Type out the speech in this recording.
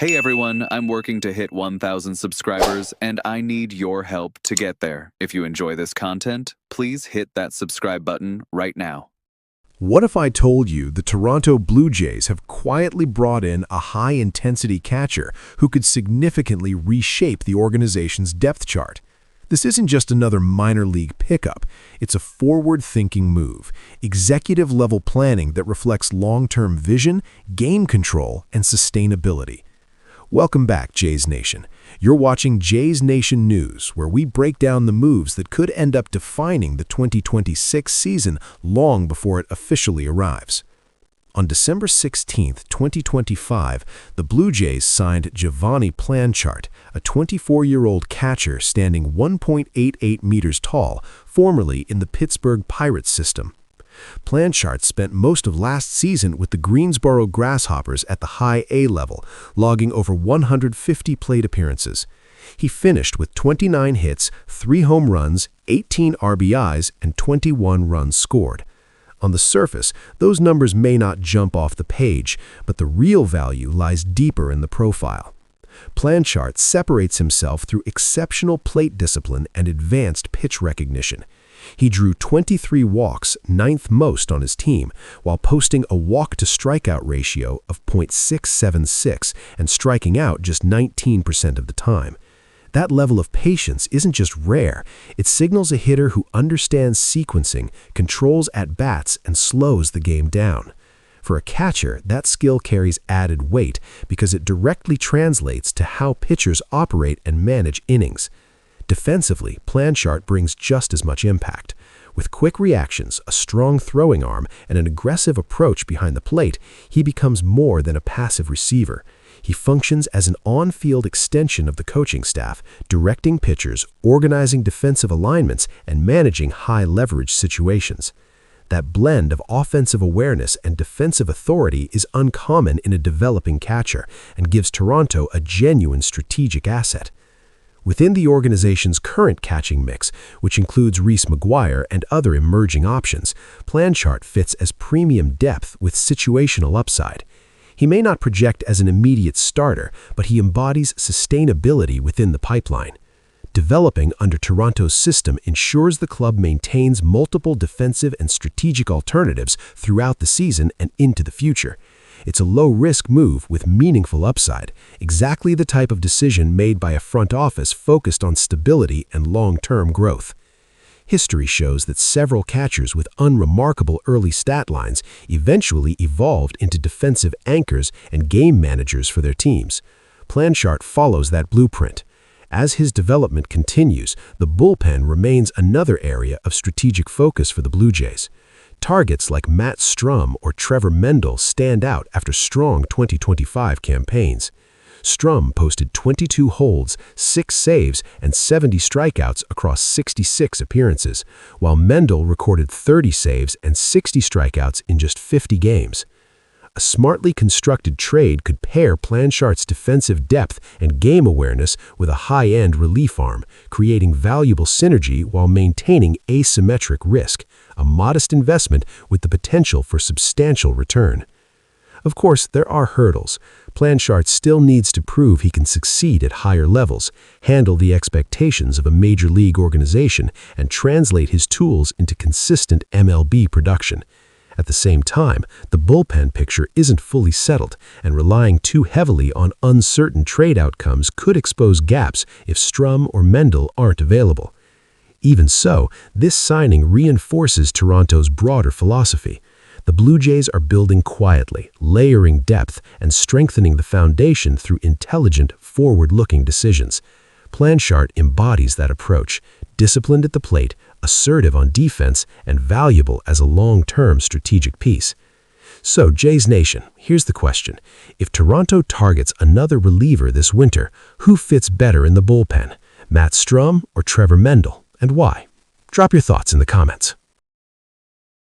Hey everyone, I'm working to hit 1,000 subscribers and I need your help to get there. If you enjoy this content, please hit that subscribe button right now. What if I told you the Toronto Blue Jays have quietly brought in a high-intensity catcher who could significantly reshape the organization's depth chart? This isn't just another minor league pickup. It's a forward-thinking move, executive-level planning that reflects long-term vision, game control, and sustainability. Welcome back, Jays Nation. You're watching Jays Nation News, where we break down the moves that could end up defining the 2026 season long before it officially arrives. On December 16, 2025, the Blue Jays signed Giovanni Planchart, a 24-year-old catcher standing 1.88 meters tall, formerly in the Pittsburgh Pirates system. Planchart spent most of last season with the Greensboro Grasshoppers at the high A level, logging over 150 plate appearances. He finished with 29 hits, 3 home runs, 18 RBIs, and 21 runs scored. On the surface, those numbers may not jump off the page, but the real value lies deeper in the profile. Planchart separates himself through exceptional plate discipline and advanced pitch recognition. He drew 23 walks, ninth most on his team, while posting a walk-to-strikeout ratio of .676 and striking out just 19% of the time. That level of patience isn't just rare, it signals a hitter who understands sequencing, controls at-bats, and slows the game down. For a catcher, that skill carries added weight because it directly translates to how pitchers operate and manage innings. Defensively, Planchart brings just as much impact. With quick reactions, a strong throwing arm, and an aggressive approach behind the plate, he becomes more than a passive receiver. He functions as an on-field extension of the coaching staff, directing pitchers, organizing defensive alignments, and managing high-leverage situations. That blend of offensive awareness and defensive authority is uncommon in a developing catcher and gives Toronto a genuine strategic asset. Within the organization's current catching mix, which includes Reese McGuire and other emerging options, Planchart fits as premium depth with situational upside. He may not project as an immediate starter, but he embodies sustainability within the pipeline. Developing under Toronto's system ensures the club maintains multiple defensive and strategic alternatives throughout the season and into the future. It's a low-risk move with meaningful upside, exactly the type of decision made by a front office focused on stability and long-term growth. History shows that several catchers with unremarkable early stat lines eventually evolved into defensive anchors and game managers for their teams. Planchart follows that blueprint. As his development continues, the bullpen remains another area of strategic focus for the Blue Jays. Targets like Matt Strum or Trevor Mendel stand out after strong 2025 campaigns. Strum posted 22 holds, 6 saves, and 70 strikeouts across 66 appearances, while Mendel recorded 30 saves and 60 strikeouts in just 50 games. A smartly constructed trade could pair Planchart's defensive depth and game awareness with a high-end relief arm, creating valuable synergy while maintaining asymmetric risk, a modest investment with the potential for substantial return. Of course, there are hurdles. Planchart still needs to prove he can succeed at higher levels, handle the expectations of a major league organization, and translate his tools into consistent MLB production. At the same time, the bullpen picture isn't fully settled, and relying too heavily on uncertain trade outcomes could expose gaps if Strum or Mendel aren't available. Even so, this signing reinforces Toronto's broader philosophy. The Blue Jays are building quietly, layering depth, and strengthening the foundation through intelligent, forward-looking decisions. Planchart embodies that approach, disciplined at the plate, assertive on defense, and valuable as a long-term strategic piece. So, Jays Nation, here's the question. If Toronto targets another reliever this winter, who fits better in the bullpen? Matt Strum or Trevor Mendel, and why? Drop your thoughts in the comments.